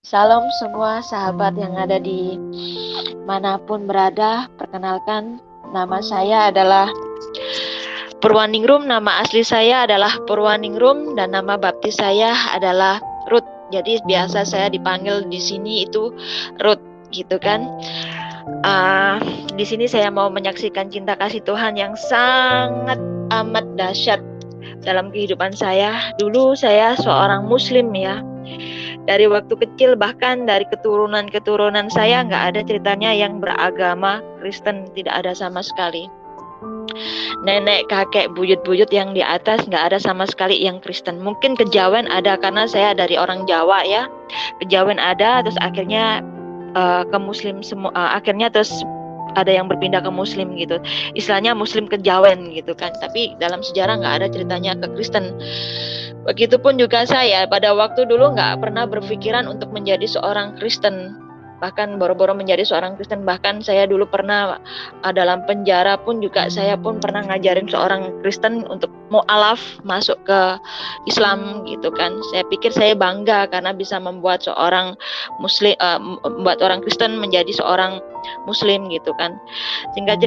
Salam semua sahabat yang ada di manapun berada. Perkenalkan, nama saya adalah Purwaningrum. Nama asli saya adalah Purwaningrum dan nama baptis saya adalah Ruth. Jadi biasa saya dipanggil di sini itu Ruth, gitu kan. Di sini saya mau menyaksikan cinta kasih Tuhan yang sangat amat dahsyat dalam kehidupan saya. Dulu saya seorang Muslim ya. Dari waktu kecil, bahkan dari keturunan saya nggak ada ceritanya yang beragama Kristen, tidak ada sama sekali. Nenek, kakek, buyut-buyut yang di atas nggak ada sama sekali yang Kristen. Mungkin kejawen ada karena saya dari orang Jawa ya. Kejawen ada, terus akhirnya ke Muslim semua. Akhirnya terus ada yang berpindah ke Muslim gitu. Istilahnya Muslim kejawen gitu kan. Tapi dalam sejarah nggak ada ceritanya ke Kristen. Begitupun juga saya pada waktu dulu nggak pernah berpikiran untuk menjadi seorang Kristen, bahkan boro-boro menjadi seorang Kristen. Bahkan saya dulu pernah dalam penjara pun juga saya pun pernah ngajarin seorang Kristen untuk mu'alaf masuk ke Islam gitu kan. Saya pikir saya bangga karena bisa membuat seorang Muslim, membuat orang Kristen menjadi seorang Muslim gitu kan. Singkat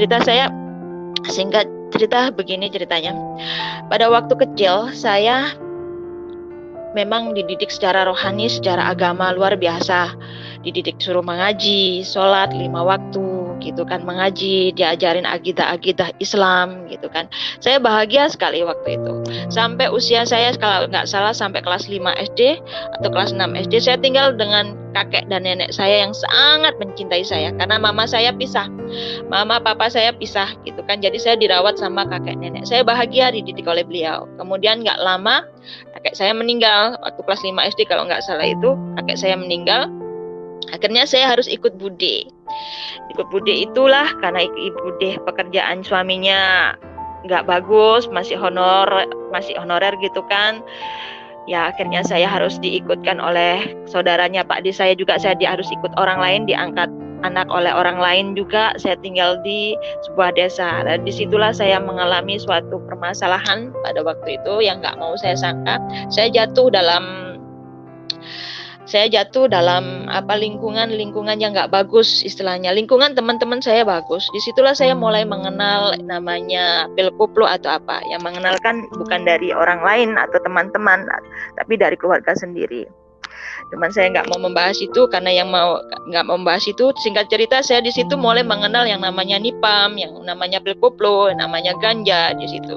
cerita begini ceritanya. Pada waktu kecil saya memang dididik secara rohani, secara agama luar biasa. Dididik suruh mengaji, sholat 5 waktu gitu kan, mengaji, diajarin akidah Islam gitu kan. Saya bahagia sekali waktu itu. Sampai usia saya kalau nggak salah sampai kelas 5 SD atau kelas 6 SD saya tinggal dengan kakek dan nenek saya yang sangat mencintai saya karena mama saya pisah. Mama papa saya pisah gitu kan. Jadi saya dirawat sama kakek nenek. Saya bahagia dididik oleh beliau. Kemudian nggak lama kakek saya meninggal waktu kelas 5 SD kalau nggak salah itu kakek saya meninggal. Akhirnya saya harus ikut bude. Ikut bude itulah karena bude pekerjaan suaminya nggak bagus, masih honorer gitu kan. Ya akhirnya saya harus diikutkan oleh saudaranya Pak D saya juga. Saya harus ikut orang lain, diangkat anak oleh orang lain juga. Saya tinggal di sebuah desa dan disitulah saya mengalami suatu permasalahan pada waktu itu yang nggak mau saya sangka. Saya jatuh dalam lingkungan yang nggak bagus istilahnya. Lingkungan teman-teman saya bagus. Disitulah saya mulai mengenal namanya pil koplo atau apa. Yang mengenalkan bukan dari orang lain atau teman-teman, tapi dari keluarga sendiri. Teman saya nggak mau membahas itu karena nggak mau membahas itu. Singkat cerita saya di situ mulai mengenal yang namanya nipam, yang namanya pil koplo, namanya ganja di situ.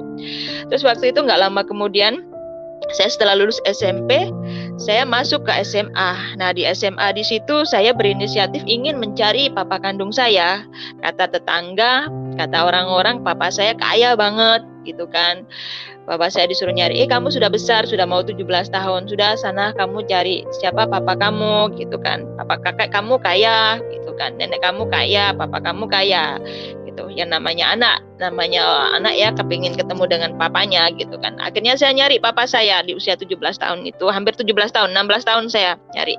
Terus waktu itu nggak lama kemudian saya setelah lulus SMP, saya masuk ke SMA. Nah, di SMA di situ saya berinisiatif ingin mencari papa kandung saya. Kata tetangga, kata orang-orang, papa saya kaya banget, gitu kan. Papa saya disuruh nyari, kamu sudah besar, sudah mau 17 tahun, sudah sana kamu cari siapa papa kamu, gitu kan. Papa kakek kamu kaya, gitu kan. Nenek kamu kaya, papa kamu kaya. Gitu. Yang namanya anak ya kepingin ketemu dengan papanya gitu kan. Akhirnya saya nyari papa saya di usia 17 tahun itu, hampir 17 tahun, 16 tahun saya nyari.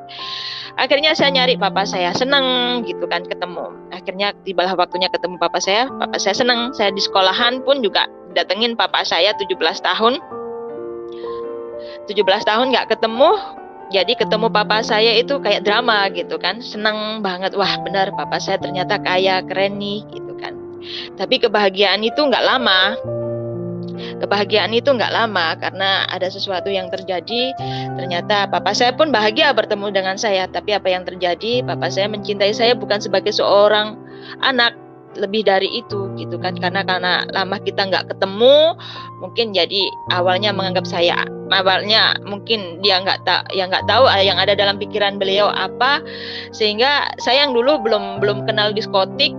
Akhirnya saya nyari papa saya, senang gitu kan ketemu. Akhirnya tibalah waktunya ketemu papa saya senang. Saya di sekolahan pun juga datengin papa saya 17 tahun nggak ketemu. Jadi ketemu papa saya itu kayak drama gitu kan. Senang banget, wah benar papa saya ternyata kaya, keren nih gitu kan. Tapi kebahagiaan itu nggak lama. Karena ada sesuatu yang terjadi. Ternyata papa saya pun bahagia bertemu dengan saya. Tapi apa yang terjadi? Papa saya mencintai saya bukan sebagai seorang anak, lebih dari itu gitu kan. Karena lama kita nggak ketemu, mungkin jadi awalnya mungkin dia nggak tahu yang ada dalam pikiran beliau apa, sehingga saya yang dulu belum kenal diskotik,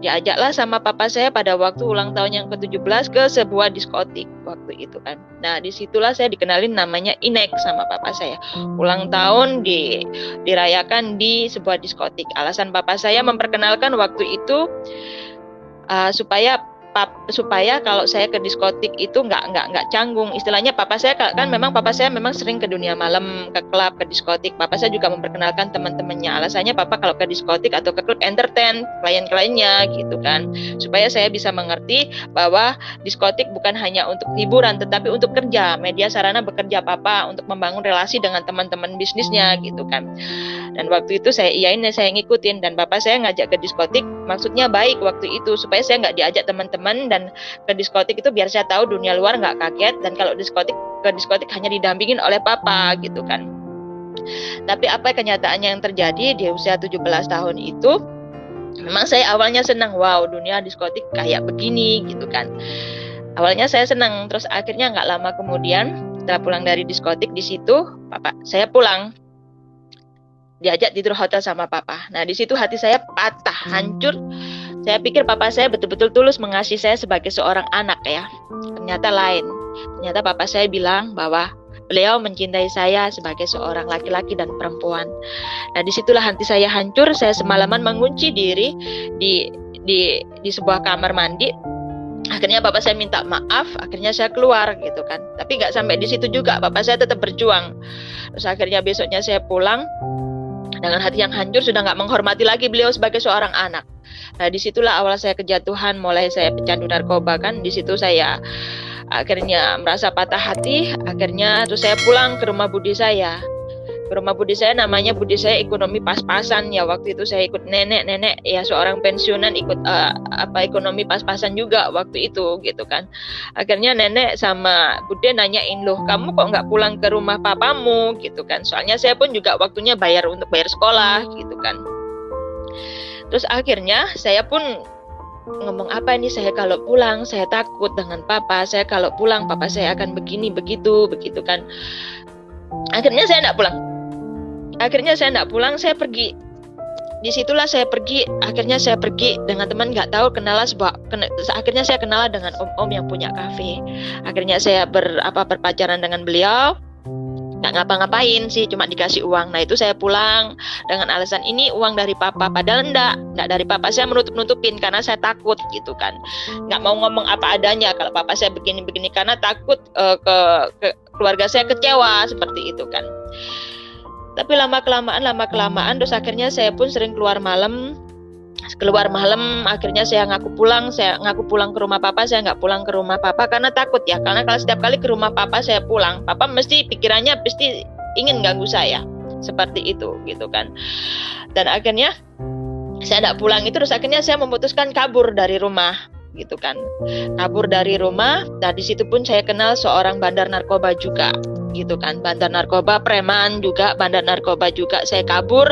diajaklah sama papa saya pada waktu ulang tahun yang ke-17 ke sebuah diskotik waktu itu kan. Nah disitulah saya dikenalin namanya Inek sama papa saya. Ulang tahun dirayakan di sebuah diskotik. Alasan papa saya memperkenalkan waktu itu supaya kalau saya ke diskotik itu nggak canggung. Istilahnya papa saya memang sering ke dunia malam, ke klub, ke diskotik. Papa saya juga memperkenalkan teman-temannya. Alasannya papa kalau ke diskotik atau ke klub entertain klien-kliennya gitu kan. Supaya saya bisa mengerti bahwa diskotik bukan hanya untuk hiburan tetapi untuk kerja, media sarana bekerja papa untuk membangun relasi dengan teman-teman bisnisnya gitu kan. Dan waktu itu saya iyain dan saya ngikutin, dan bapak saya ngajak ke diskotik, maksudnya baik waktu itu supaya saya nggak diajak teman-teman, dan ke diskotik itu biar saya tahu dunia luar nggak kaget, dan kalau ke diskotik hanya didampingin oleh papa gitu kan. Tapi apa kenyataannya yang terjadi di usia 17 tahun itu, memang saya awalnya senang, wow dunia diskotik kayak begini gitu kan. Awalnya saya senang, terus akhirnya nggak lama kemudian setelah pulang dari diskotik, di situ papa saya pulang, diajak tidur hotel sama papa. Nah di situ hati saya patah, hancur. Saya pikir papa saya betul-betul tulus mengasihi saya sebagai seorang anak ya. Ternyata lain. Ternyata papa saya bilang bahwa beliau mencintai saya sebagai seorang laki-laki dan perempuan. Nah disitulah hati saya hancur. Saya semalaman mengunci diri di sebuah kamar mandi. Akhirnya bapak saya minta maaf, akhirnya saya keluar gitu kan. Tapi nggak sampai di situ juga, bapak saya tetap berjuang. Terus akhirnya besoknya saya pulang dengan hati yang hancur, sudah nggak menghormati lagi beliau sebagai seorang anak. Nah disitulah awal saya kejatuhan, mulai saya pecandu narkoba kan. Di situ saya akhirnya merasa patah hati. Akhirnya terus saya pulang ke rumah budi saya. Ke rumah budi saya, namanya budi saya ekonomi pas-pasan ya. Waktu itu saya ikut nenek ya, seorang pensiunan, ikut ekonomi pas-pasan juga waktu itu gitu kan. Akhirnya nenek sama bude nanyain, loh kamu kok nggak pulang ke rumah papamu gitu kan. Soalnya saya pun juga waktunya bayar sekolah gitu kan. Terus akhirnya saya pun ngomong, apa nih saya kalau pulang, saya takut dengan papa, saya kalau pulang papa saya akan begini begitu kan. Akhirnya saya enggak pulang, saya pergi. Disitulah saya pergi, akhirnya saya pergi dengan teman, nggak tahu akhirnya saya kenal dengan om yang punya kafe. Akhirnya saya berpacaran dengan beliau. Nggak ngapa-ngapain sih, cuma dikasih uang. Nah itu saya pulang dengan alasan ini uang dari papa, padahal enggak dari papa. Saya menutup-nutupin karena saya takut gitu kan, nggak mau ngomong apa adanya kalau papa saya begini-begini, karena takut ke keluarga saya kecewa seperti itu kan. Tapi lama kelamaan terus akhirnya saya pun sering keluar malam. Akhirnya saya ngaku pulang ke rumah papa. Saya nggak pulang ke rumah papa karena takut ya, karena kalau setiap kali ke rumah papa saya pulang, papa mesti pikirannya pasti ingin ganggu saya seperti itu gitu kan. Dan akhirnya saya nggak pulang itu, terus akhirnya saya memutuskan kabur dari rumah gitu kan. Kabur dari rumah. Nah di situ pun saya kenal seorang bandar narkoba juga gitu kan, bandar narkoba, preman juga, bandar narkoba juga. Saya kabur,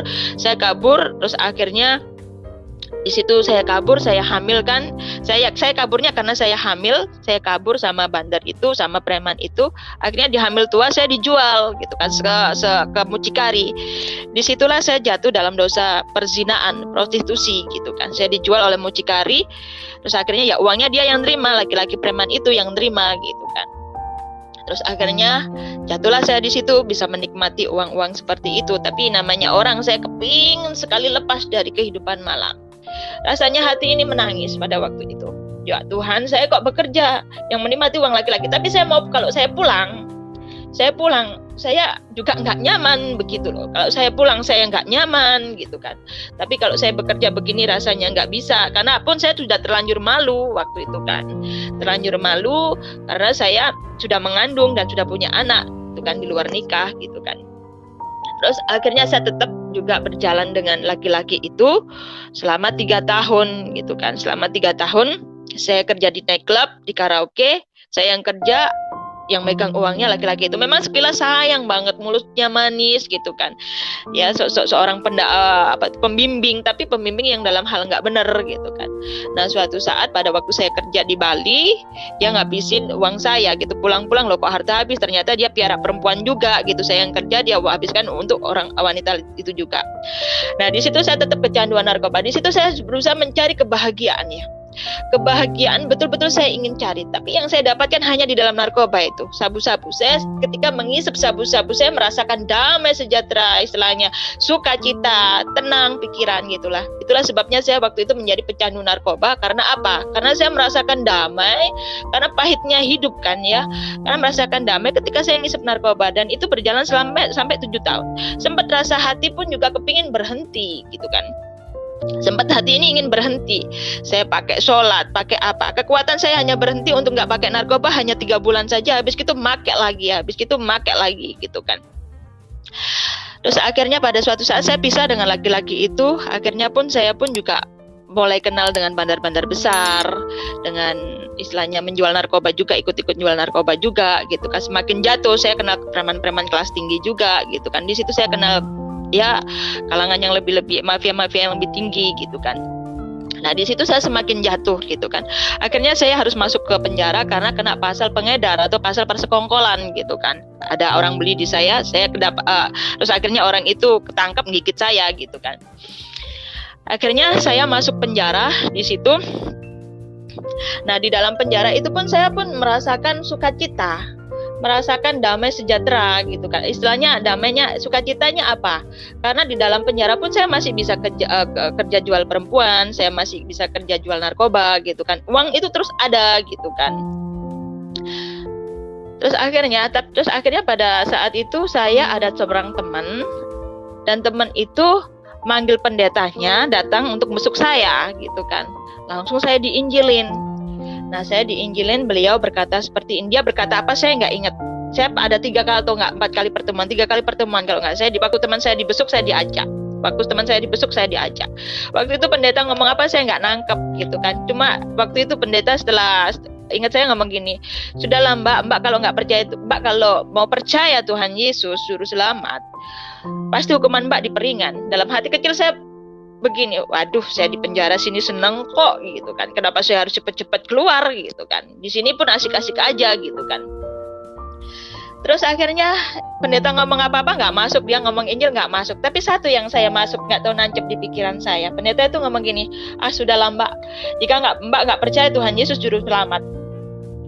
terus akhirnya di situ saya kabur, saya hamil kan. Saya kaburnya karena saya hamil, saya kabur sama bandar itu, sama preman itu. Akhirnya di hamil tua saya dijual gitu kan ke mucikari. Disitulah saya jatuh dalam dosa perzinaan, prostitusi gitu kan. Saya dijual oleh mucikari. Terus akhirnya ya uangnya dia yang terima, laki-laki preman itu yang terima gitu kan. Terus akhirnya jatuhlah saya di situ, bisa menikmati uang-uang seperti itu. Tapi namanya orang, saya kepingin sekali lepas dari kehidupan malam. Rasanya hati ini menangis pada waktu itu. Ya Tuhan, saya kok bekerja yang menikmati uang laki-laki, tapi kalau saya pulang, saya juga nggak nyaman begitu loh. Kalau saya pulang saya nggak nyaman gitu kan. Tapi kalau saya bekerja begini rasanya nggak bisa, karena pun saya sudah terlanjur malu waktu itu kan. Terlanjur malu karena saya sudah mengandung dan sudah punya anak itu kan, di luar nikah gitu kan. Terus akhirnya saya tetap juga berjalan dengan laki-laki itu selama 3 tahun gitu kan. Selama 3 tahun saya kerja di nightclub, di karaoke. Saya yang kerja, yang megang uangnya laki-laki itu. Memang sekilas sayang banget, mulutnya manis gitu kan. Ya seorang pembimbing, tapi pembimbing yang dalam hal nggak benar gitu kan. Nah suatu saat pada waktu saya kerja di Bali, dia ngabisin uang saya gitu. Pulang-pulang loh kok harta habis, ternyata dia piara perempuan juga gitu. Saya yang kerja, dia habiskan untuk wanita itu juga. Nah di situ saya tetap kecanduan narkoba. Di situ saya berusaha mencari kebahagiaan ya. Kebahagiaan betul-betul saya ingin cari, tapi yang saya dapatkan hanya di dalam narkoba itu, sabu-sabu. Saya ketika mengisap sabu-sabu, saya merasakan damai sejahtera, istilahnya sukacita, tenang pikiran gitulah. Itulah sebabnya saya waktu itu menjadi pecandu narkoba. Karena apa? Karena saya merasakan damai, karena pahitnya hidup kan ya. Karena merasakan damai ketika saya ngisap narkoba, dan itu berjalan sampai 7 tahun. Sempat rasa hati pun juga kepingin berhenti gitu kan. Sempat hati ini ingin berhenti. Saya pakai sholat, pakai apa, kekuatan saya hanya berhenti untuk nggak pakai narkoba hanya 3 bulan saja. Habis itu pakai lagi gitu kan. Terus akhirnya pada suatu saat saya pisah dengan laki-laki itu. Akhirnya pun saya pun juga mulai kenal dengan bandar-bandar besar, dengan istilahnya menjual narkoba juga, ikut-ikut jual narkoba juga gitu kan. Semakin jatuh saya kenal preman-preman kelas tinggi juga gitu kan. Di situ saya kenal ya kalangan yang lebih mafia-mafia yang lebih tinggi gitu kan. Nah di situ saya semakin jatuh gitu kan. Akhirnya saya harus masuk ke penjara karena kena pasal pengedar atau pasal persekongkolan gitu kan. Ada orang beli di saya terus akhirnya orang itu ketangkap gigit saya gitu kan. Akhirnya saya masuk penjara di situ. Nah di dalam penjara itu pun saya pun merasakan sukacita, merasakan damai sejahtera gitu kan. Istilahnya damainya, sukacitanya apa? Karena di dalam penjara pun saya masih bisa kerja jual perempuan, saya masih bisa kerja jual narkoba gitu kan. Uang itu terus ada gitu kan. Terus akhirnya pada saat itu saya ada seorang teman, dan teman itu manggil pendetanya datang untuk besuk saya gitu kan. Langsung saya diinjilin. Nah saya diinjilin, beliau berkata seperti ini. Dia berkata apa saya nggak ingat. Saya ada 3 kali atau nggak 4 kali pertemuan, 3 kali pertemuan kalau nggak. Waktu teman saya dibesuk saya diajak. Waktu teman saya dibesuk saya diajak. Waktu itu pendeta ngomong apa saya nggak nangkep gitu kan. Cuma waktu itu pendeta setelah ingat saya ngomong gini, sudahlah mbak kalau nggak percaya itu, mbak kalau mau percaya Tuhan Yesus juru selamat, pasti hukuman mbak diperingan. Dalam hati kecil saya begini, waduh saya di penjara sini seneng kok gitu kan, kenapa saya harus cepet-cepet keluar gitu kan, di sini pun asik-asik aja gitu kan. Terus akhirnya pendeta ngomong apa-apa nggak masuk, dia ngomong Injil nggak masuk. Tapi satu yang saya masuk, nggak tahu nancep di pikiran saya. Pendeta itu ngomong gini, sudahlah mbak, jika mbak nggak percaya Tuhan Yesus juru selamat,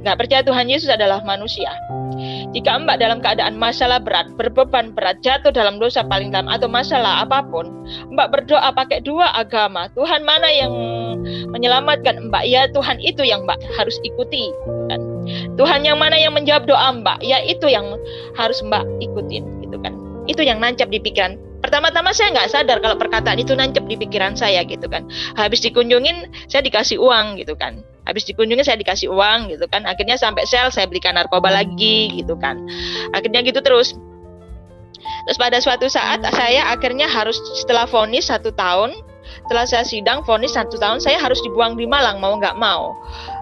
nggak percaya Tuhan Yesus adalah manusia, jika mbak dalam keadaan masalah berat, berbeban berat, jatuh dalam dosa paling dalam atau masalah apapun, mbak berdoa pakai 2 agama, Tuhan mana yang menyelamatkan mbak, ya Tuhan itu yang mbak harus ikuti kan. Tuhan yang mana yang menjawab doa mbak, ya itu yang harus mbak ikutin gitu kan. Itu yang nancap di pikiran. Pertama-tama saya nggak sadar kalau perkataan itu nancap di pikiran saya gitu kan. Habis dikunjungin saya dikasih uang gitu kan. Habis dikunjungin saya dikasih uang gitu kan. Akhirnya sampai sel saya belikan narkoba lagi gitu kan. Akhirnya gitu terus. Terus pada suatu saat saya akhirnya harus setelah vonis 1 tahun, setelah saya sidang vonis 1 tahun, saya harus dibuang di Malang mau nggak mau.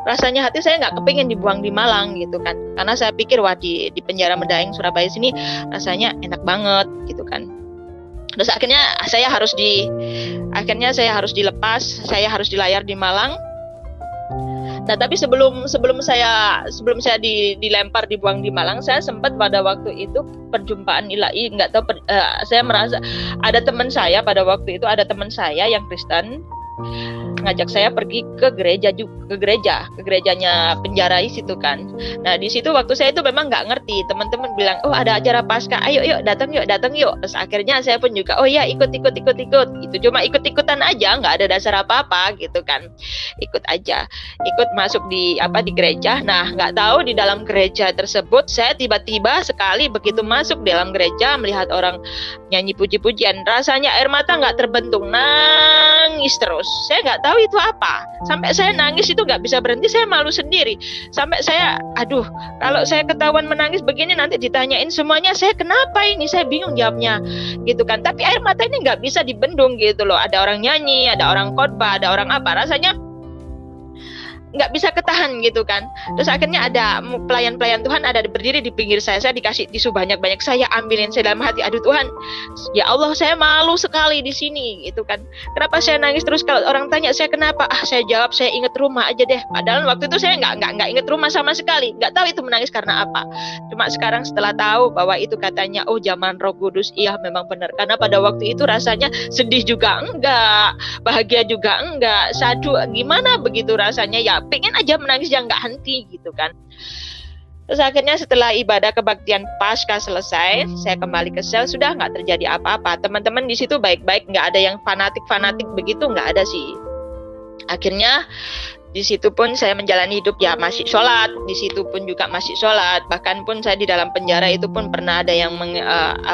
Rasanya hati saya nggak kepingin dibuang di Malang gitu kan, karena saya pikir wah di penjara Medaeng Surabaya sini rasanya enak banget gitu kan. Terus akhirnya saya harus dilepas, saya harus dilayar di Malang. Nah tapi sebelum saya dilempar dibuang di Malang, saya sempat pada waktu itu perjumpaan ilahi, nggak tahu saya merasa ada teman saya pada waktu itu, ada teman saya yang Kristen ngajak saya pergi ke gerejanya penjara situ kan. Nah di situ waktu saya itu memang nggak ngerti, teman-teman bilang ada acara Paskah, ayo datang yuk. Terus akhirnya saya pun juga ikut itu cuma ikut-ikutan aja, nggak ada dasar apa-apa gitu kan, ikut masuk di gereja. Nah nggak tahu di dalam gereja tersebut saya tiba-tiba sekali begitu masuk dalam gereja melihat orang nyanyi puji-pujian, rasanya air mata nggak terbendung, nangis terus. Saya nggak tahu itu apa, sampai saya nangis itu nggak bisa berhenti, saya malu sendiri, sampai saya kalau saya ketahuan menangis begini nanti ditanyain semuanya saya kenapa ini, saya bingung jawabnya gitu kan. Tapi air mata ini nggak bisa dibendung gitu loh, ada orang nyanyi, ada orang khotbah, ada orang apa, rasanya nggak bisa ketahan gitu kan. Terus akhirnya ada pelayan-pelayan Tuhan ada berdiri di pinggir saya dikasih tisu banyak-banyak, saya ambilin, saya dalam hati, aduh Tuhan, ya Allah saya malu sekali di sini gitu kan. Kenapa saya nangis terus, kalau orang tanya saya kenapa, saya jawab saya inget rumah aja deh. Padahal waktu itu saya nggak inget rumah sama sekali, nggak tahu itu menangis karena apa. Cuma sekarang setelah tahu bahwa itu katanya zaman Roh Kudus, iya memang benar, karena pada waktu itu rasanya sedih juga enggak, bahagia juga enggak, sadu gimana begitu rasanya, ya pengen aja menangis yang nggak henti gitu kan. Terus akhirnya setelah ibadah kebaktian Paskah selesai, saya kembali ke sel, sudah nggak terjadi apa-apa. Teman-teman di situ baik-baik, nggak ada yang fanatik begitu, nggak ada sih. Akhirnya di situ pun saya menjalani hidup ya masih sholat, di situ pun juga masih sholat. Bahkan pun saya di dalam penjara itu pun pernah ada yang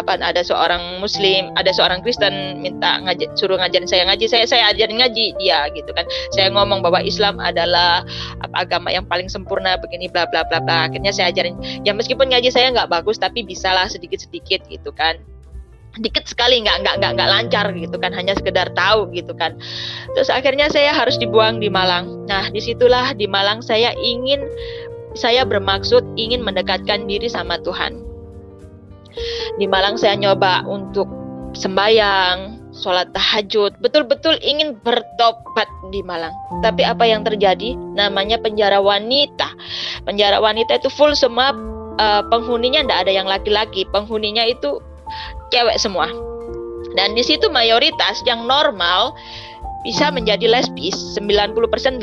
ada seorang Muslim, ada seorang Kristen minta suruh ngajarin saya ngaji, saya ajarin ngaji dia gitu kan. Saya ngomong bahwa Islam adalah agama yang paling sempurna begini bla bla bla bla. Akhirnya saya ajarin, ya meskipun ngaji saya nggak bagus tapi bisalah sedikit-sedikit gitu kan. dikit sekali, nggak lancar gitu kan, hanya sekedar tahu gitu kan. Terus akhirnya saya harus dibuang di Malang. Nah, disitulah di Malang saya bermaksud ingin mendekatkan diri sama Tuhan. Di Malang saya nyoba untuk sembahyang, sholat tahajud, betul-betul ingin bertobat di Malang. Tapi apa yang terjadi? Namanya penjara wanita. Penjara wanita itu full semua, penghuninya tidak ada yang laki-laki, penghuninya itu cewek semua. Dan di situ mayoritas yang normal bisa menjadi lesbis, 90%, 80%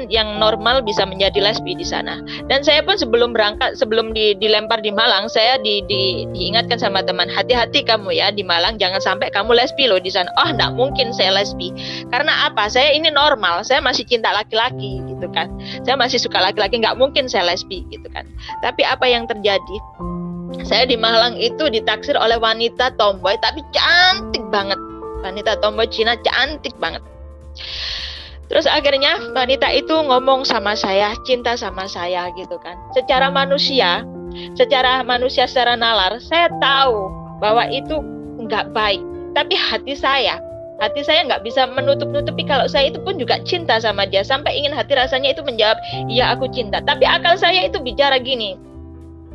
yang normal bisa menjadi lesbi di sana. Dan saya pun sebelum berangkat, sebelum dilempar di Malang, saya diingatkan sama teman, hati-hati kamu ya di Malang, jangan sampai kamu lesbi loh di sana. Oh, enggak mungkin saya lesbi. Karena apa? Saya ini normal, saya masih cinta laki-laki gitu kan. Saya masih suka laki-laki, enggak mungkin saya lesbi gitu kan. Tapi apa yang terjadi? Saya di Malang itu ditaksir oleh wanita tomboy tapi cantik banget. Wanita tomboy Cina cantik banget. Terus akhirnya wanita itu ngomong sama saya, cinta sama saya gitu kan. Secara manusia secara nalar, saya tahu bahwa itu nggak baik. Tapi hati saya nggak bisa menutup-nutupi kalau saya itu pun juga cinta sama dia. Sampai ingin hati rasanya itu menjawab, iya aku cinta. Tapi akal saya itu bicara gini,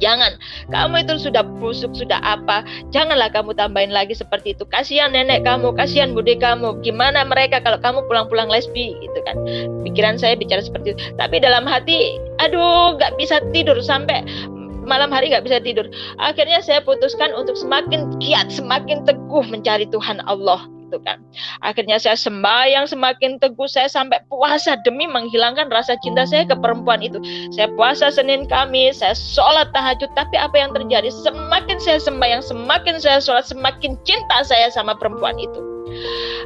jangan, kamu itu sudah busuk, sudah apa, janganlah kamu tambahin lagi seperti itu. Kasihan nenek kamu, kasihan bude kamu, gimana mereka kalau kamu pulang-pulang lesbi gitu kan. Pikiran saya bicara seperti itu. Tapi dalam hati, aduh gak bisa tidur, sampai malam hari gak bisa tidur. Akhirnya saya putuskan untuk semakin giat, semakin teguh mencari Tuhan Allah gitu kan. Akhirnya saya sembahyang semakin teguh, saya sampai puasa demi menghilangkan rasa cinta saya ke perempuan itu. Saya puasa Senin Kamis, saya sholat tahajud. Tapi apa yang terjadi? Semakin saya sembahyang, semakin saya sholat, semakin cinta saya sama perempuan itu.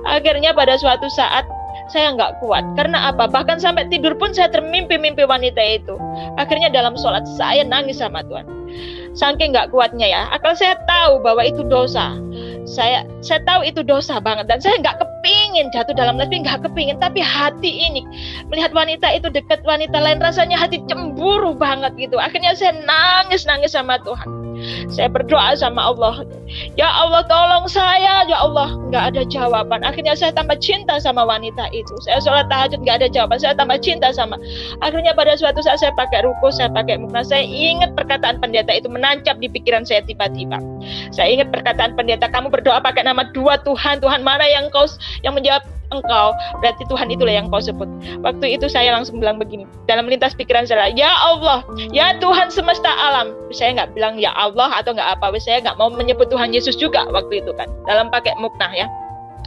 Akhirnya pada suatu saat saya nggak kuat. Karena apa? Bahkan sampai tidur pun saya termimpi-mimpi wanita itu. Akhirnya dalam sholat saya nangis sama Tuhan. Saking nggak kuatnya ya. Akal saya tahu bahwa itu dosa. Saya tahu itu dosa banget, dan saya nggak kepingin jatuh dalam lesbi, nggak kepingin. Tapi hati ini melihat wanita itu dekat wanita lain, rasanya hati cemburu banget gitu. Akhirnya saya nangis sama Tuhan. Saya berdoa sama Allah, ya Allah tolong saya, ya Allah. Nggak ada jawaban. Akhirnya saya tambah cinta sama wanita itu. Saya sholat tahajud nggak ada jawaban, saya tambah cinta sama. Akhirnya pada suatu saat saya pakai ruku, saya pakai mukna. Saya ingat perkataan pendeta itu menancap di pikiran saya tiba-tiba. Saya ingat perkataan pendeta, kamu berdoa pakai nama dua Tuhan. Tuhan mana yang menjawab engkau, berarti Tuhan itulah yang kau sebut. Waktu itu saya langsung bilang begini, dalam lintas pikiran saya, ya Allah, ya Tuhan semesta alam. Saya nggak bilang ya Allah atau nggak apa, saya nggak mau menyebut Tuhan Yesus juga waktu itu kan, dalam pakai muknah ya.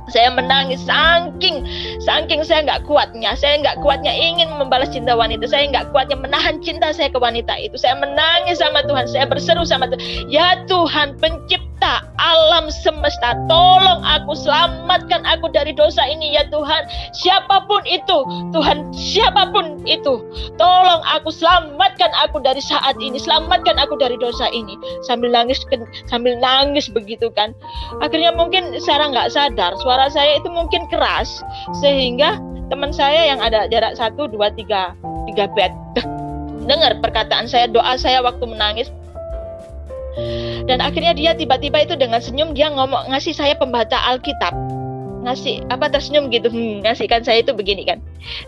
Saya menangis saking saya nggak kuatnya ingin membalas cinta wanita, saya nggak kuatnya menahan cinta saya ke wanita itu. Saya menangis sama Tuhan, saya berseru sama Tuhan, ya Tuhan pencipta alam semesta, tolong aku, selamatkan aku dari dosa ini ya Tuhan. Siapapun itu Tuhan, siapapun itu, tolong aku, selamatkan aku dari saat ini, selamatkan aku dari dosa ini. Sambil nangis begitu kan. Akhirnya mungkin secara nggak sadar suara saya itu mungkin keras, sehingga teman saya yang ada jarak 1, 2, 3 bed dengar perkataan saya, doa saya waktu menangis. Dan akhirnya dia tiba-tiba itu dengan senyum dia ngasih saya pembaca Alkitab. Ngasih apa, tersenyum gitu, ngasihkan saya itu begini kan,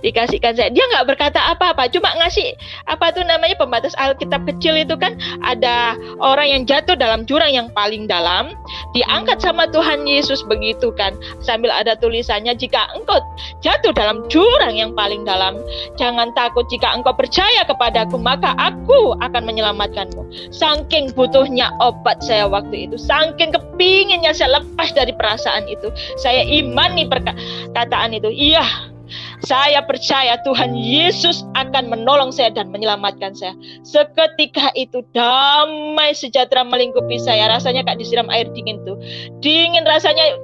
dikasihkan saya, dia nggak berkata apa-apa, cuma ngasih apa tuh namanya pembatas Alkitab kecil itu kan, ada orang yang jatuh dalam jurang yang paling dalam, diangkat sama Tuhan Yesus begitu kan, sambil ada tulisannya, jika engkau jatuh dalam jurang yang paling dalam, jangan takut, jika engkau percaya kepadaku, maka aku akan menyelamatkanmu. Saking butuhnya obat saya waktu itu, saking kepinginnya saya lepas dari perasaan itu, saya imani perkataan itu. Iya, saya percaya Tuhan Yesus akan menolong saya dan menyelamatkan saya. Seketika itu damai sejahtera melingkupi saya. Rasanya kayak disiram air dingin tuh. Dingin rasanya,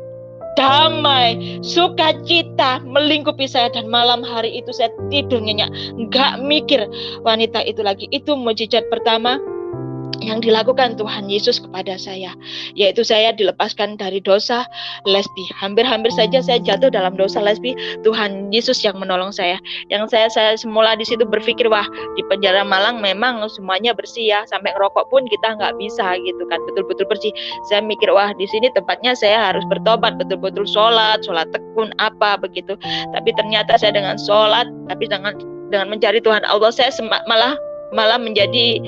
damai, sukacita melingkupi saya. Dan malam hari itu saya tidur nyenyak, nggak mikir wanita itu lagi. Itu mukjizat pertama yang dilakukan Tuhan Yesus kepada saya, yaitu saya dilepaskan dari dosa lesbi. Hampir-hampir saja saya jatuh dalam dosa lesbi. Tuhan Yesus yang menolong saya. Yang saya semula di situ berpikir, wah, di penjara Malang memang semuanya bersih ya, sampai ngerokok pun kita nggak bisa gitu kan, betul-betul bersih. Saya mikir, wah, di sini tempatnya saya harus bertobat, betul-betul sholat tekun apa begitu. Tapi ternyata saya dengan sholat, tapi dengan mencari Tuhan Allah, saya malah menjadi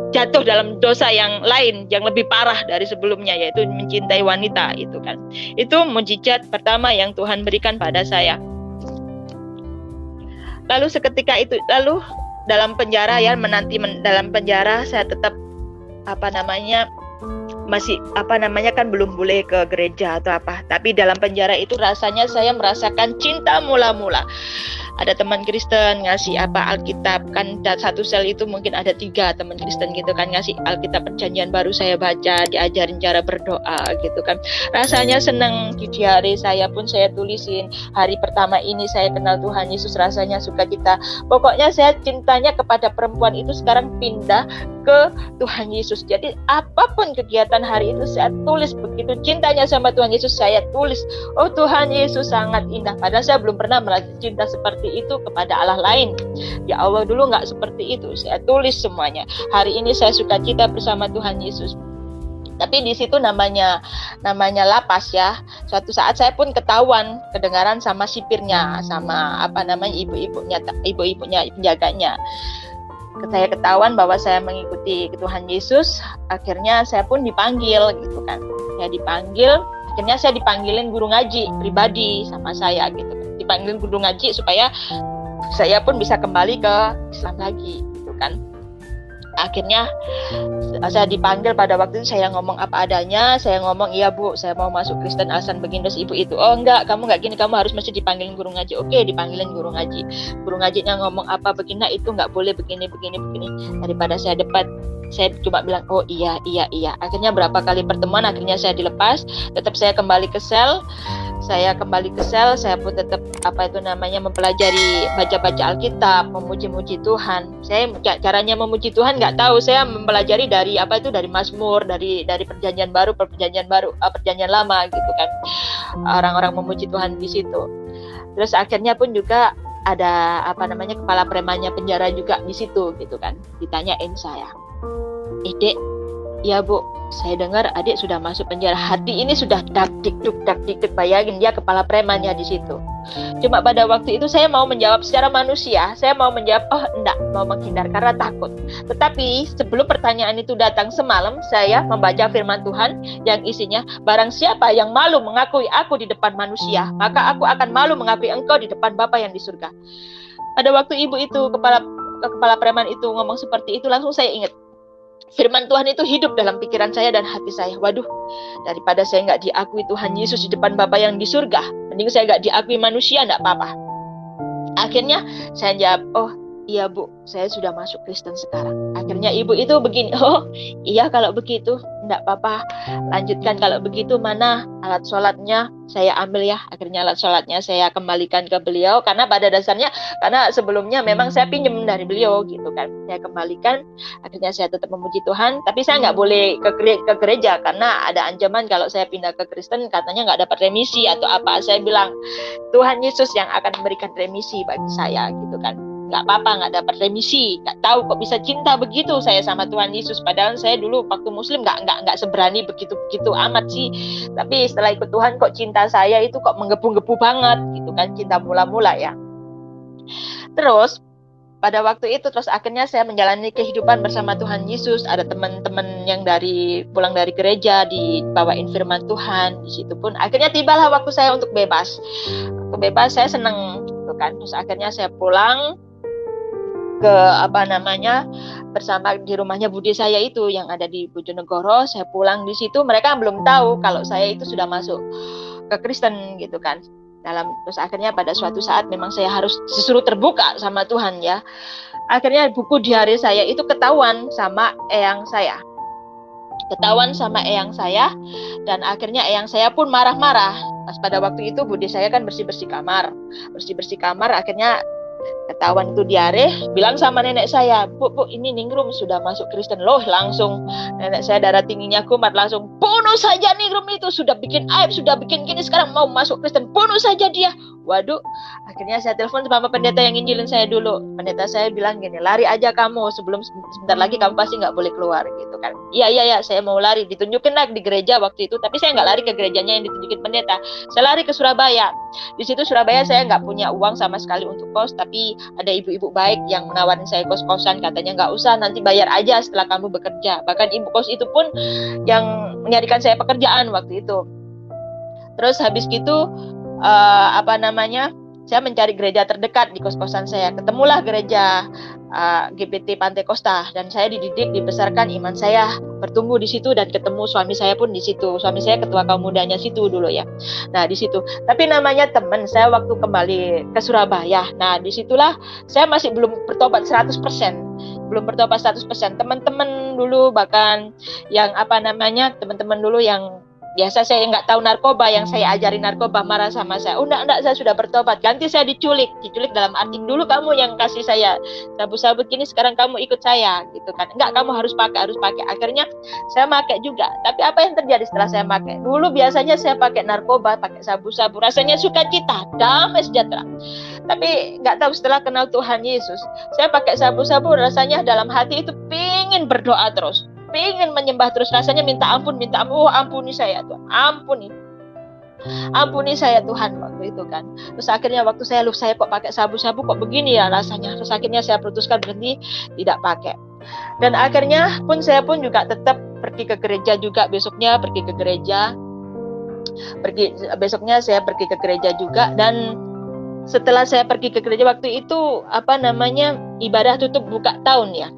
jatuh dalam dosa yang lain, yang lebih parah dari sebelumnya, yaitu mencintai wanita itu kan. Itu mukjizat pertama yang Tuhan berikan pada saya. Lalu seketika itu, lalu dalam penjara ya, dalam penjara saya tetap masih kan belum boleh ke gereja atau apa. Tapi dalam penjara itu rasanya saya merasakan cinta mula-mula. Ada teman Kristen ngasih Alkitab kan, satu sel itu mungkin ada 3 teman Kristen gitu kan, ngasih Alkitab Perjanjian Baru, saya baca, diajarin cara berdoa gitu kan. Rasanya senang. Di diari saya pun saya tulisin, hari pertama ini saya kenal Tuhan Yesus, rasanya sukacita. Pokoknya saya cintanya kepada perempuan itu sekarang pindah ke Tuhan Yesus. Jadi apapun kegiatan hari itu saya tulis begitu cintanya sama Tuhan Yesus, saya tulis, oh Tuhan Yesus sangat indah. Padahal saya belum pernah merasa cinta seperti itu kepada Allah lain. Ya Allah, dulu nggak seperti itu. Saya tulis semuanya. Hari ini saya sukacita bersama Tuhan Yesus. Tapi di situ namanya lapas ya. Suatu saat saya pun kedengaran sama sipirnya, sama ibu-ibunya penjaganya. Saya ketahuan bahwa saya mengikuti Tuhan Yesus. Akhirnya saya pun dipanggil gitu kan. Akhirnya saya dipanggilin guru ngaji pribadi sama saya gitu. Dipanggil guru ngaji supaya saya pun bisa kembali ke Islam lagi gitu kan. Akhirnya saya dipanggil, pada waktu itu saya ngomong apa adanya. Saya ngomong, iya Bu, saya mau masuk Kristen alasan begini. Terus ibu itu, oh enggak, kamu enggak gini, kamu harus mesti dipanggilin guru ngaji. Oke, dipanggilin guru ngaji. Guru ngajinya ngomong apa begini, nah itu enggak boleh begini. Daripada saya debat, saya cuma bilang, oh iya. Akhirnya berapa kali pertemuan, akhirnya saya dilepas. Tetap saya kembali ke sel. Saya pun tetap mempelajari, baca Alkitab, memuji-muji Tuhan. Saya caranya memuji Tuhan nggak tahu, saya mempelajari dari Mazmur, dari perjanjian baru, perjanjian lama gitu kan. Orang-orang memuji Tuhan di situ. Terus akhirnya pun juga ada kepala premannya penjara juga di situ gitu kan. Ditanyain saya, Dek, ya Bu, saya dengar adik sudah masuk penjara. Hati ini sudah dak dikduk. Bayangin, dia kepala premannya di situ. Cuma pada waktu itu saya mau menjawab secara manusia. Saya mau menjawab, oh enggak, mau menghindar karena takut. Tetapi sebelum pertanyaan itu datang semalam, saya membaca firman Tuhan yang isinya, barang siapa yang malu mengakui aku di depan manusia, maka aku akan malu mengakui engkau di depan Bapa yang di surga. Pada waktu ibu itu, kepala preman itu ngomong seperti itu, langsung saya ingat. Firman Tuhan itu hidup dalam pikiran saya dan hati saya. Waduh, daripada saya nggak diakui Tuhan Yesus di depan Bapa yang di surga, mending saya nggak diakui manusia, nggak apa-apa. Akhirnya saya jawab, oh iya Bu, saya sudah masuk Kristen sekarang. Akhirnya ibu itu begini, oh iya kalau begitu, nggak apa-apa, lanjutkan. Kalau begitu mana alat sholatnya, saya ambil ya. Akhirnya alat sholatnya saya kembalikan ke beliau, karena pada dasarnya, karena sebelumnya memang saya pinjam dari beliau gitu kan. Saya kembalikan, akhirnya saya tetap memuji Tuhan, tapi saya nggak boleh ke gereja, karena ada ancaman kalau saya pindah ke Kristen, katanya nggak dapat remisi atau apa. Saya bilang, Tuhan Yesus yang akan memberikan remisi bagi saya gitu kan. Nggak apa-apa, nggak dapat remisi, nggak tahu kok bisa cinta begitu saya sama Tuhan Yesus. Padahal saya dulu waktu Muslim nggak seberani begitu amat sih. Tapi setelah ikut Tuhan kok cinta saya itu kok menggebu-gebu banget gitu kan, cinta mula-mula ya. Terus pada waktu itu akhirnya saya menjalani kehidupan bersama Tuhan Yesus. Ada teman-teman yang pulang dari gereja, dibawain firman Tuhan. Di situ pun akhirnya tibalah waktu saya untuk bebas. Waktu bebas saya senang gitu kan. Terus akhirnya saya pulang ke bersama di rumahnya Budi saya itu yang ada di Bojonegoro. Saya pulang di situ, mereka belum tahu kalau saya itu sudah masuk ke Kristen gitu kan. Terus akhirnya pada suatu saat memang saya harus disuruh terbuka sama Tuhan ya. Akhirnya buku diari saya itu ketahuan sama eyang saya. Dan akhirnya eyang saya pun marah-marah. Pas pada waktu itu Budi saya kan bersih-bersih kamar. Akhirnya Ketahuan itu diare, bilang sama nenek saya, Bu, ini Ningrum sudah masuk Kristen. Loh, langsung nenek saya darah tingginya kumat, langsung bunuh saja Ningrum itu, sudah bikin aib, sudah bikin gini, sekarang mau masuk Kristen, bunuh saja dia. Waduh, akhirnya saya telepon sama pendeta yang nginjilin saya dulu. Pendeta saya bilang gini, lari aja kamu, sebelum sebentar lagi kamu pasti nggak boleh keluar gitu kan. Iya, saya mau lari, ditunjukin lah di gereja waktu itu, tapi saya nggak lari ke gerejanya yang ditunjukin pendeta, saya lari ke Surabaya. Di situ Surabaya saya nggak punya uang sama sekali untuk kos, tapi ada ibu-ibu baik yang menawarin saya kos-kosan, katanya nggak usah, nanti bayar aja setelah kamu bekerja. Bahkan ibu kos itu pun yang menyarikan saya pekerjaan waktu itu. Terus habis gitu saya mencari gereja terdekat di kos-kosan saya. Ketemulah gereja GPT Pantai Costa, dan saya dididik, dibesarkan, iman saya bertumbuh di situ, dan ketemu suami saya pun di situ. Suami saya ketua kaum mudanya situ dulu ya. Nah, di situ. Tapi namanya teman saya waktu kembali ke Surabaya. Nah, disitulah saya masih belum bertobat 100%. Belum bertobat 100%. Teman-teman dulu bahkan yang teman-teman dulu yang biasa saya nggak tahu narkoba, yang saya ajarin narkoba, marah sama saya. Enggak, saya sudah bertobat. Ganti saya diculik dalam arti, dulu kamu yang kasih saya sabu-sabu gini, sekarang kamu ikut saya gitu kan. Enggak, kamu harus pakai. Akhirnya saya pakai juga. Tapi apa yang terjadi setelah saya pakai? Dulu biasanya saya pakai narkoba, pakai sabu-sabu, rasanya sukacita, damai sejahtera. Tapi nggak tahu setelah kenal Tuhan Yesus, saya pakai sabu-sabu, rasanya dalam hati itu pingin berdoa terus, pengen menyembah terus, rasanya minta ampun. Oh, ampuni saya Tuhan, ampuni saya Tuhan waktu itu kan. Terus akhirnya waktu saya kok pakai sabu-sabu kok begini ya rasanya. Terus akhirnya saya putuskan berhenti, tidak pakai. Dan akhirnya saya pun juga tetap pergi ke gereja juga. Besoknya saya pergi ke gereja juga. Dan setelah saya pergi ke gereja waktu itu ibadah tutup buka tahun ya.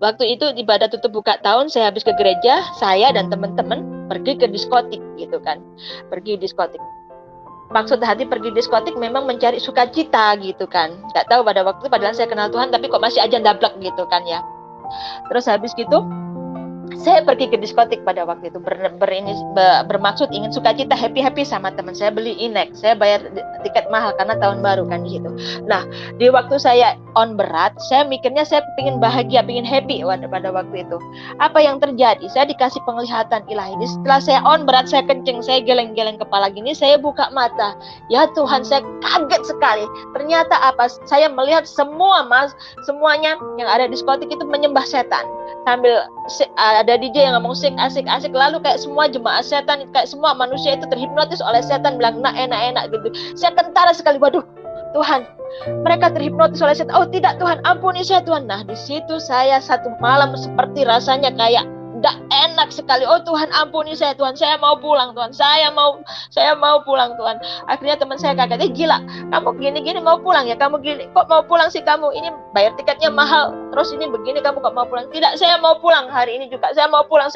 Waktu itu ibadah tutup buka tahun, saya habis ke gereja, saya dan teman-teman pergi ke diskotik gitu kan. Pergi diskotik. Maksud hati pergi diskotik memang mencari sukacita gitu kan. Gak tahu pada waktu itu, padahal saya kenal Tuhan, tapi kok masih aja ndablek gitu kan ya. Terus habis gitu saya pergi ke diskotik pada waktu itu bermaksud ingin sukacita, happy sama teman saya, beli inek, saya bayar tiket mahal karena tahun baru kan di situ. Nah, di waktu saya on berat, saya mikirnya saya pengen bahagia, pengen happy pada waktu itu. Apa yang terjadi? Saya dikasih penglihatan ilahi. Setelah saya on berat, saya kencing, saya geleng-geleng kepala gini, saya buka mata. Ya Tuhan, saya kaget sekali. Ternyata saya melihat semuanya yang ada di diskotik itu menyembah setan. Sambil ada DJ yang ngomong asik, lalu kayak semua jemaah setan, kayak semua manusia itu terhipnotis oleh setan, bilang enak gitu. Saya kentara sekali, waduh Tuhan, mereka terhipnotis oleh setan. Oh tidak Tuhan, ampuni saya Tuhan. Nah, di situ saya satu malam seperti rasanya kayak tidak enak sekali. Oh Tuhan, ampuni saya Tuhan, saya mau pulang Tuhan, saya mau pulang Tuhan. Akhirnya teman saya kaget, gila, kamu gini-gini mau pulang ya, kamu gini, kok mau pulang sih kamu, ini bayar tiketnya mahal, terus ini begini, kamu kok mau pulang? Tidak, saya mau pulang hari ini juga, saya mau pulang.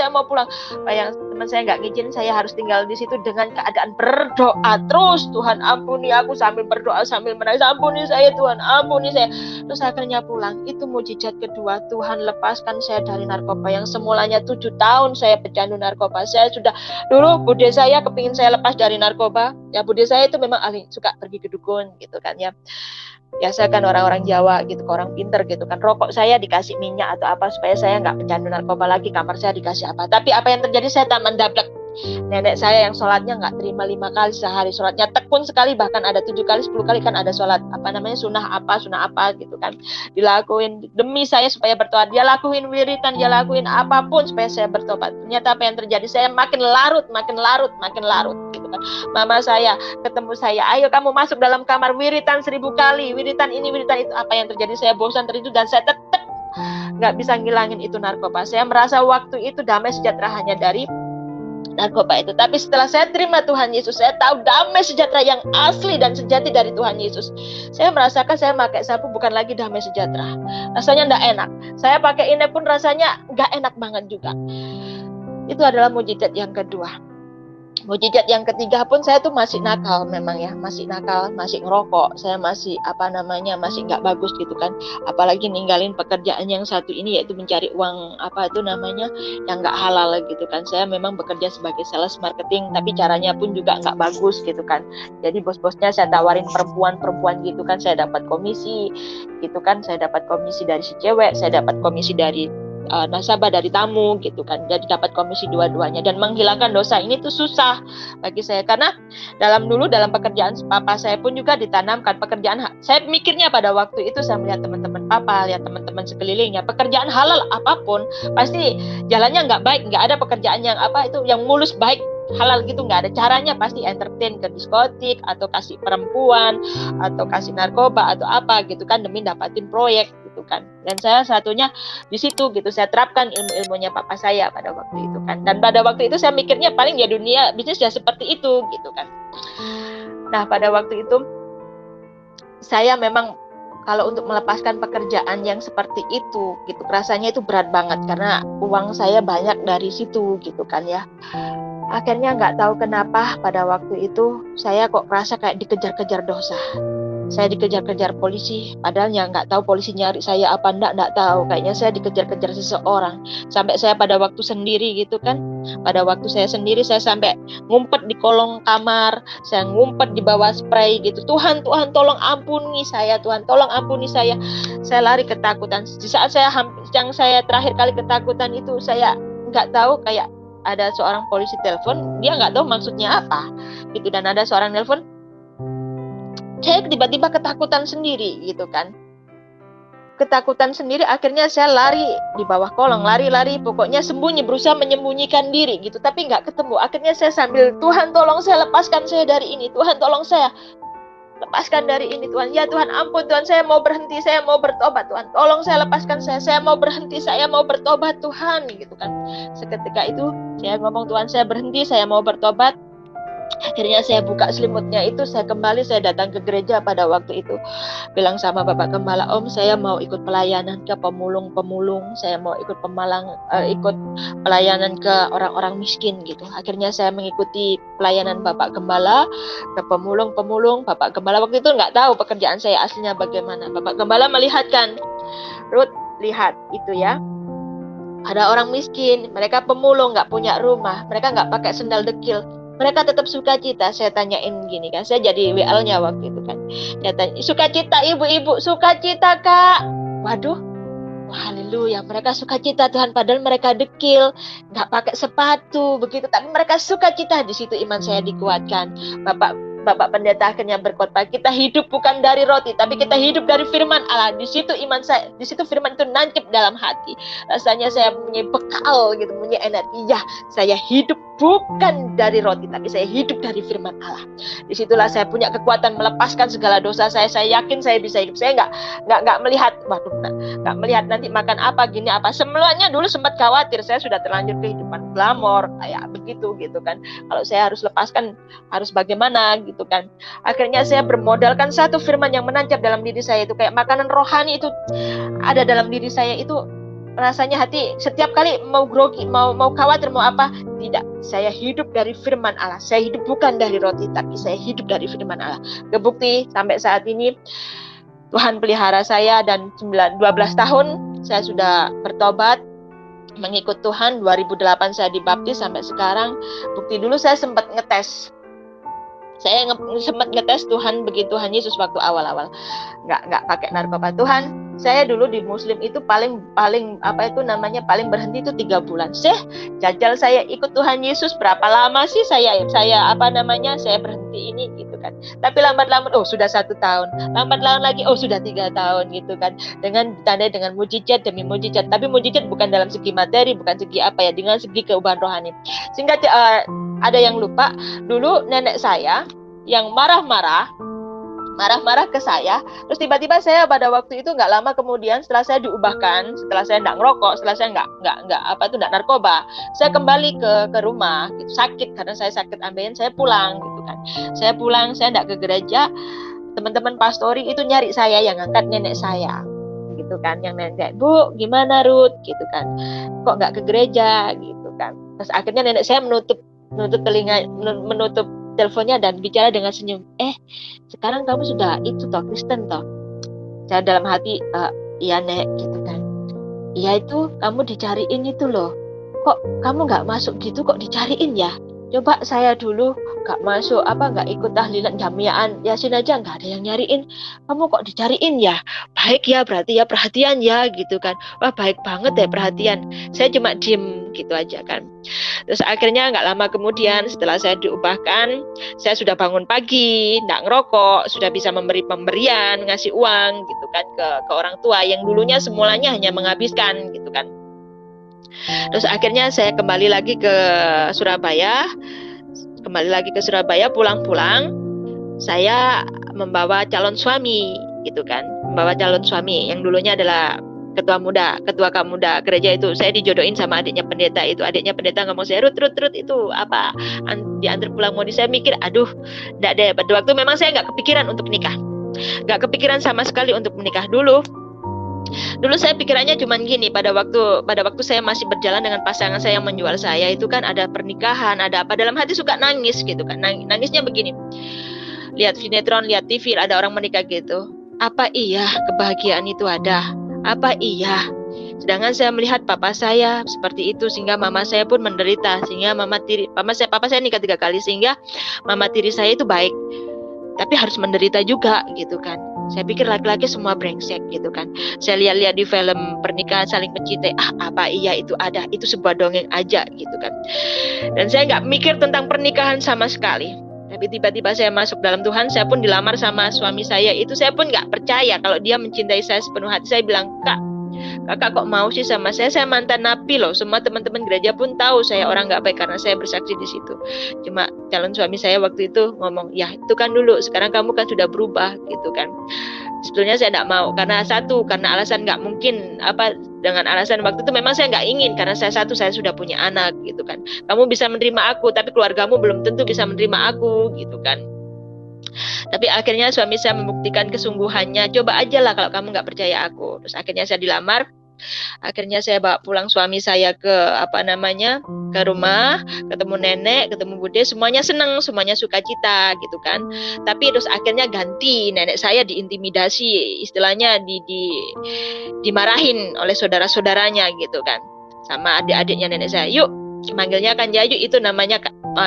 Bayang, teman saya nggak ngizinin, saya harus tinggal di situ dengan keadaan berdoa terus. Tuhan ampuni aku, sambil berdoa sambil menangis, ampuni saya Tuhan, ampuni saya. Terus akhirnya pulang. Itu mujizat kedua, Tuhan lepaskan saya dari narkoba yang semulanya 7 tahun saya pecandu narkoba. Saya sudah dulu, bude saya kepingin saya lepas dari narkoba. Ya bude saya itu memang ahli, suka pergi ke dukun gitu kan ya. Biasa kan orang-orang Jawa gitu, orang pinter gitu kan. Rokok saya dikasih minyak atau apa supaya saya nggak pecandu narkoba lagi. Kamar saya dikasih apa. Tapi apa yang terjadi, saya tak mendablek. Nenek saya yang sholatnya nggak terima 5 kali sehari, sholatnya tekun sekali, bahkan ada 7 kali 10 kali kan ada sholat sunnah apa gitu kan, dilakuin demi saya supaya bertobat. Dia lakuin wiritan, dia lakuin apapun supaya saya bertobat. Ternyata apa yang terjadi, saya makin larut gitu kan. Mama saya ketemu saya, ayo kamu masuk dalam kamar, wiritan 1000 kali, wiritan ini wiritan itu. Apa yang terjadi, saya bosan terus, dan saya tetap nggak bisa ngilangin itu narkoba. Saya merasa waktu itu damai sejahtera hanya dari narkoba itu. Tapi setelah saya terima Tuhan Yesus, saya tahu damai sejahtera yang asli dan sejati dari Tuhan Yesus. Saya merasakan saya pakai sabu bukan lagi damai sejahtera, rasanya enggak enak. Saya pakai ini pun rasanya enggak enak banget juga. Itu adalah mujizat yang kedua. Mujizat yang ketiga pun saya tuh masih nakal memang ya, masih nakal, masih ngerokok, saya masih masih nggak bagus gitu kan, apalagi ninggalin pekerjaan yang satu ini yaitu mencari uang yang nggak halal gitu kan. Saya memang bekerja sebagai sales marketing, tapi caranya pun juga nggak bagus gitu kan. Jadi bos-bosnya saya tawarin perempuan gitu kan, saya dapat komisi gitu kan, saya dapat komisi dari si cewek, saya dapat komisi dari nasabah, dari tamu gitu kan. Jadi dapat komisi dua-duanya, dan menghilangkan dosa ini tuh susah bagi saya, karena dalam pekerjaan papa saya pun juga ditanamkan pekerjaan. Saya mikirnya pada waktu itu saya melihat teman-teman papa, lihat teman-teman sekelilingnya, pekerjaan halal apapun pasti jalannya nggak baik, nggak ada pekerjaan yang yang mulus baik halal gitu, nggak ada caranya, pasti entertain ke diskotik atau kasih perempuan atau kasih narkoba atau apa gitu kan demi dapatin proyek gitu kan. Dan saya satunya di situ gitu, saya terapkan ilmu-ilmunya papa saya pada waktu itu kan. Dan pada waktu itu saya mikirnya paling ya dunia bisnis ya seperti itu gitu kan. Nah pada waktu itu saya memang kalau untuk melepaskan pekerjaan yang seperti itu gitu, rasanya itu berat banget karena uang saya banyak dari situ gitu kan ya. Akhirnya nggak tahu kenapa pada waktu itu saya kok merasa kayak dikejar-kejar dosa. Saya dikejar-kejar polisi, padahal ya nggak tahu polisi nyari saya apa nggak tahu. Kayaknya saya dikejar-kejar seseorang. Sampai saya pada waktu sendiri gitu kan, pada waktu saya sendiri saya sampai ngumpet di kolong kamar, saya ngumpet di bawah spray gitu. Tuhan tolong ampuni saya, Tuhan tolong ampuni saya. Saya lari ketakutan. Di saat yang saya terakhir kali ketakutan itu, saya nggak tahu kayak ada seorang polisi telepon, dia nggak tahu maksudnya apa gitu, dan ada seorang telepon. Saya tiba-tiba ketakutan sendiri gitu kan. Ketakutan sendiri, akhirnya saya lari di bawah kolong, lari pokoknya sembunyi, berusaha menyembunyikan diri gitu, tapi nggak ketemu. Akhirnya saya sambil, Tuhan tolong saya lepaskan saya dari ini, Tuhan tolong saya lepaskan dari ini Tuhan, ya Tuhan ampun Tuhan, saya mau berhenti, saya mau bertobat Tuhan, tolong saya lepaskan saya mau berhenti, saya mau bertobat Tuhan gitu kan. Seketika itu saya ngomong, Tuhan saya berhenti, saya mau bertobat. Akhirnya saya buka selimutnya itu, saya kembali, saya datang ke gereja pada waktu itu, bilang sama Bapak Gembala, Om saya mau ikut pelayanan ke pemulung-pemulung, saya mau ikut ikut pelayanan ke orang-orang miskin gitu. Akhirnya saya mengikuti pelayanan Bapak Gembala ke pemulung-pemulung. Bapak Gembala waktu itu nggak tahu pekerjaan saya aslinya bagaimana. Bapak Gembala melihatkan, Ruth lihat itu ya, ada orang miskin, mereka pemulung, nggak punya rumah, mereka nggak pakai sendal dekil, mereka tetap sukacita. Saya tanyain gini kan, saya jadi WL-nya waktu itu kan. Saya tanya, sukacita ibu-ibu, sukacita kak. Waduh, haleluya, mereka sukacita Tuhan, padahal mereka dekil, nggak pakai sepatu begitu, tapi mereka sukacita. Di situ iman saya dikuatkan. Bapak pendeta akhirnya berkhotbah, kita hidup bukan dari roti, tapi kita hidup dari firman Allah. Di situ iman saya, di situ firman itu nancep dalam hati. Rasanya saya punya bekal gitu, punya energi. Ya, saya hidup bukan dari roti, tapi saya hidup dari firman Allah. Disitulah saya punya kekuatan melepaskan segala dosa saya. Saya yakin saya bisa hidup. Saya nggak melihat, nggak melihat nanti makan apa gini apa. Semuanya dulu sempat khawatir. Saya sudah terlanjur kehidupan glamor kayak begitu gitu kan. Kalau saya harus lepaskan, harus bagaimana gitu kan. Akhirnya saya bermodalkan satu firman yang menancap dalam diri saya, itu kayak makanan rohani itu ada dalam diri saya. Itu rasanya hati setiap kali mau grogi, mau khawatir, mau apa, tidak, saya hidup dari firman Allah. Saya hidup bukan dari roti, tapi saya hidup dari firman Allah. Kebukti sampai saat ini Tuhan pelihara saya, dan 12 tahun saya sudah bertobat mengikut Tuhan. 2008 saya dibaptis sampai sekarang. Bukti, dulu saya sempat ngetes. Saya sempat ngetes Tuhan, begitu Tuhan Yesus waktu awal-awal nggak pakai narkoba. Tuhan, saya dulu di Muslim itu paling paling berhenti itu 3 bulan. Jajal saya ikut Tuhan Yesus berapa lama sih saya berhenti ini gitu kan. Tapi lambat-lambat sudah 1 tahun, lambat-lambat lagi sudah 3 tahun gitu kan. Dengan ditandai dengan mujizat demi mujizat, tapi mujizat bukan dalam segi materi, bukan segi dengan segi keubahan rohani. Sehingga ada yang lupa, dulu nenek saya yang marah-marah ke saya, terus tiba-tiba saya pada waktu itu nggak lama kemudian, setelah saya diubahkan, setelah saya nggak ngerokok, setelah saya nggak narkoba, saya kembali ke rumah gitu, sakit karena saya sakit ambeien, saya pulang gitu kan. Saya pulang, saya nggak ke gereja. Teman-teman pastori itu nyari saya, yang angkat nenek saya gitu kan, yang nenek, Bu gimana Ruth gitu kan, kok nggak ke gereja gitu kan. Terus akhirnya nenek saya menutup menutup teleponnya dan bicara dengan senyum. Sekarang kamu sudah itu toh Kristen toh? Saya dalam hati, iya Nek, gitu kan. Iya itu kamu dicariin itu loh. Kok kamu nggak masuk gitu kok dicariin ya? Coba saya dulu gak masuk gak ikut tahlilan jamiah Yasin aja gak ada yang nyariin, kamu kok dicariin ya? Baik ya, berarti ya perhatian ya, gitu kan. Wah baik banget ya perhatian. Saya cuma diem gitu aja kan. Terus akhirnya gak lama kemudian setelah saya diubahkan, saya sudah bangun pagi, gak ngerokok, sudah bisa memberi pemberian, ngasih uang gitu kan ke orang tua yang dulunya semulanya hanya menghabiskan gitu kan. Terus akhirnya saya kembali lagi ke Surabaya. Pulang-pulang saya membawa calon suami gitu kan. Membawa calon suami yang dulunya adalah ketua Kamuda gereja itu. Saya dijodohin sama adiknya pendeta itu. Adiknya pendeta ngomong saya, Rut itu apa? Diantar pulang mau saya mikir, aduh, enggak deh. Pada waktu memang saya enggak kepikiran untuk menikah. Enggak kepikiran sama sekali untuk menikah dulu. Dulu saya pikirannya cuman gini, pada waktu saya masih berjalan dengan pasangan saya yang menjual saya itu kan ada pernikahan, ada apa, dalam hati suka nangis gitu kan. Nangisnya begini. Lihat sinetron, lihat TV, ada orang menikah gitu. Apa iya kebahagiaan itu ada? Apa iya? Sedangkan saya melihat papa saya seperti itu sehingga mama saya pun menderita, sehingga papa saya nikah 3 kali sehingga mama tiri saya itu baik. Tapi harus menderita juga gitu kan. Saya pikir laki-laki semua brengsek gitu kan. Saya lihat-lihat di film pernikahan saling mencintai, apa iya itu ada, itu sebuah dongeng aja gitu kan. Dan saya nggak mikir tentang pernikahan sama sekali. Tapi tiba-tiba saya masuk dalam Tuhan, saya pun dilamar sama suami saya itu, saya pun nggak percaya kalau dia mencintai saya sepenuh hati. Saya bilang, kakak kok mau sih sama saya mantan napi loh. Semua teman-teman gereja pun tahu saya orang nggak baik karena saya bersaksi di situ. Cuma calon suami saya waktu itu ngomong, ya itu kan dulu, sekarang kamu kan sudah berubah gitu kan. Sebetulnya saya nggak mau karena alasan nggak mungkin dengan alasan waktu itu memang saya nggak ingin karena saya sudah punya anak gitu kan. Kamu bisa menerima aku tapi keluargamu belum tentu bisa menerima aku gitu kan. Tapi akhirnya suami saya membuktikan kesungguhannya, coba aja lah kalau kamu nggak percaya aku. Terus akhirnya saya dilamar. Akhirnya saya bawa pulang suami saya ke rumah, ketemu nenek, ketemu bude, semuanya senang, semuanya sukacita gitu kan. Tapi terus akhirnya ganti, nenek saya diintimidasi, istilahnya dimarahin oleh saudara-saudaranya gitu kan, sama adik-adiknya nenek saya. Yuk, manggilnya kan Yayu, itu namanya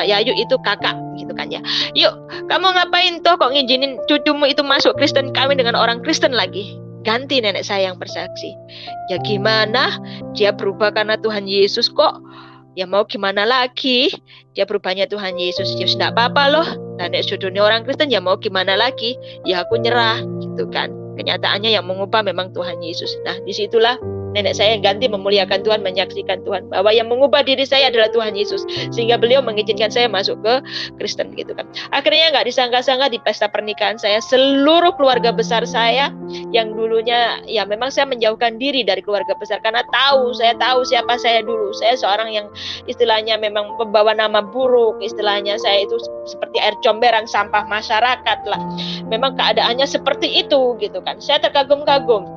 Yayu itu kakak gitu kan ya. Yuk, kamu ngapain toh kok ngizinin cucumu itu masuk Kristen, kawin dengan orang Kristen lagi? Ganti nenek saya yang bersaksi. Ya gimana? Dia berubah karena Tuhan Yesus kok. Ya mau gimana lagi? Dia berubahnya Tuhan Yesus. Ya sudah apa-apa loh. Nenek jodohnya orang Kristen, ya mau gimana lagi? Ya aku nyerah gitu kan. Kenyataannya yang mengubah memang Tuhan Yesus. Nah disitulah nenek saya ganti memuliakan Tuhan, menyaksikan Tuhan bahwa yang mengubah diri saya adalah Tuhan Yesus, sehingga beliau mengizinkan saya masuk ke Kristen gitu kan. Akhirnya nggak disangka-sangka di pesta pernikahan saya, seluruh keluarga besar saya yang dulunya ya memang saya menjauhkan diri dari keluarga besar karena saya tahu siapa saya dulu. Saya seorang yang istilahnya memang membawa nama buruk, istilahnya saya itu seperti air comberan, sampah masyarakat lah. Memang keadaannya seperti itu gitu kan. Saya terkagum-kagum.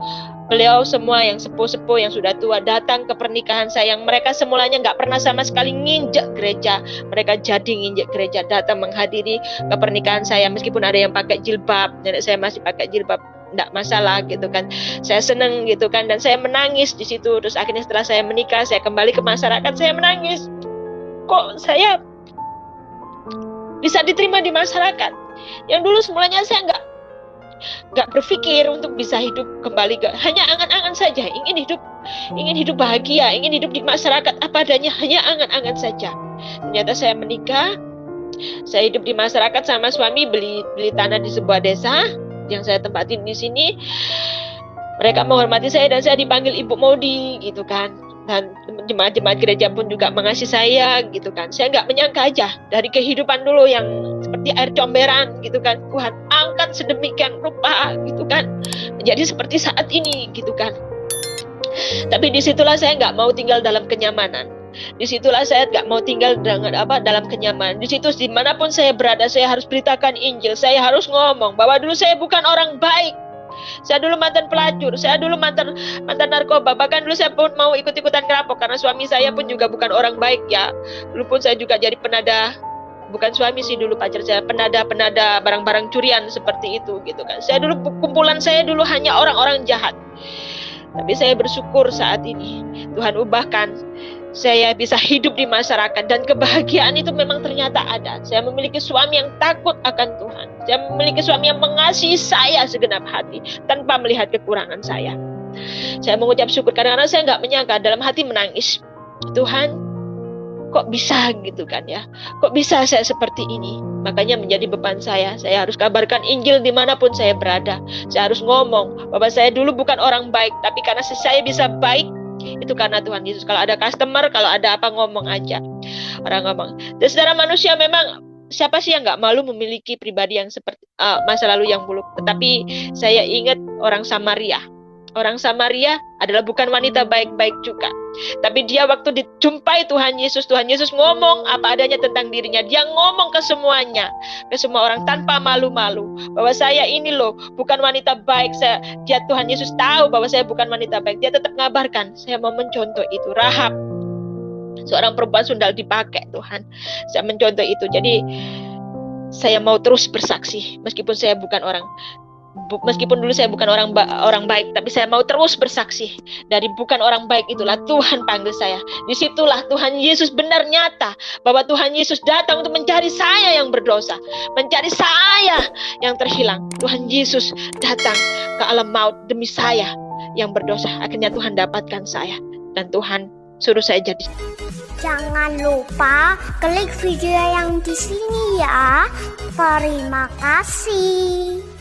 Beliau semua yang sepuh-sepuh yang sudah tua datang ke pernikahan saya, yang mereka semulanya nggak pernah sama sekali nginjek gereja, mereka jadi nginjek gereja, datang menghadiri ke pernikahan saya meskipun ada yang pakai jilbab, nenek saya masih pakai jilbab, nggak masalah gitu kan. Saya seneng gitu kan, dan saya menangis di situ. Terus akhirnya setelah saya menikah, saya kembali ke masyarakat, saya menangis. Kok saya bisa diterima di masyarakat? Yang dulu semulanya saya nggak berpikir untuk bisa hidup kembali, hanya angan-angan saja, ingin hidup bahagia, ingin hidup di masyarakat apa adanya, hanya angan-angan saja. Ternyata saya menikah, saya hidup di masyarakat sama suami, beli tanah di sebuah desa yang saya tempatin di sini. Mereka menghormati saya dan saya dipanggil Ibu Maudi gitu kan. Dan jemaat-jemaat gereja pun juga mengasihi saya gitu kan. Saya nggak menyangka aja dari kehidupan dulu yang seperti air comberan gitu kan, Tuhan angkat sedemikian rupa gitu kan, menjadi seperti saat ini gitu kan. Tapi disitulah saya nggak mau tinggal dalam kenyamanan. Disitulah saya nggak mau tinggal dalam kenyamanan. Di situ dimanapun saya berada, saya harus beritakan Injil. Saya harus ngomong bahwa dulu saya bukan orang baik. Saya dulu mantan pelacur, saya dulu mantan narkoba, bahkan dulu saya pun mau ikut-ikutan ngerampok karena suami saya pun juga bukan orang baik ya. Dulu pun saya juga jadi penada, bukan suami sih dulu, pacar saya, penada barang-barang curian seperti itu gitu kan. Saya dulu, kumpulan saya dulu hanya orang-orang jahat. Tapi saya bersyukur saat ini Tuhan ubahkan, saya bisa hidup di masyarakat dan kebahagiaan itu memang ternyata ada. Saya memiliki suami yang takut akan Tuhan. Saya memiliki suami yang mengasihi saya segenap hati tanpa melihat kekurangan saya. Saya mengucap syukur. Kadang-kadang saya nggak menyangka, dalam hati menangis. Tuhan, kok bisa gitu kan ya? Kok bisa saya seperti ini? Makanya menjadi beban saya. Saya harus kabarkan Injil dimanapun saya berada. Saya harus ngomong bahwa saya dulu bukan orang baik, tapi karena saya bisa baik, itu karena Tuhan Yesus. Kalau ada customer, kalau ada apa, ngomong aja. Orang ngomong. Dan secara manusia memang siapa sih yang nggak malu memiliki pribadi yang seperti masa lalu yang buruk. Tetapi saya ingat orang Samaria. Orang Samaria adalah bukan wanita baik-baik juga. Tapi dia waktu dijumpai Tuhan Yesus ngomong apa adanya tentang dirinya. Dia ngomong ke semuanya, ke semua orang tanpa malu-malu, bahwa saya ini loh bukan wanita baik. Tuhan Yesus tahu bahwa saya bukan wanita baik. Dia tetap ngabarkan. Saya mau mencontoh itu. Rahab, seorang perempuan sundal dipakai Tuhan. Saya mencontoh itu. Jadi saya mau terus bersaksi meskipun saya bukan meskipun dulu saya bukan orang baik, tapi saya mau terus bersaksi. Dari bukan orang baik itulah Tuhan panggil saya. Disitulah Tuhan Yesus benar nyata, bahwa Tuhan Yesus datang untuk mencari saya yang berdosa, mencari saya yang terhilang. Tuhan Yesus datang ke alam maut demi saya yang berdosa. Akhirnya Tuhan dapatkan saya, dan Tuhan suruh saya jadi. Jangan lupa klik video yang di sini ya. Terima kasih.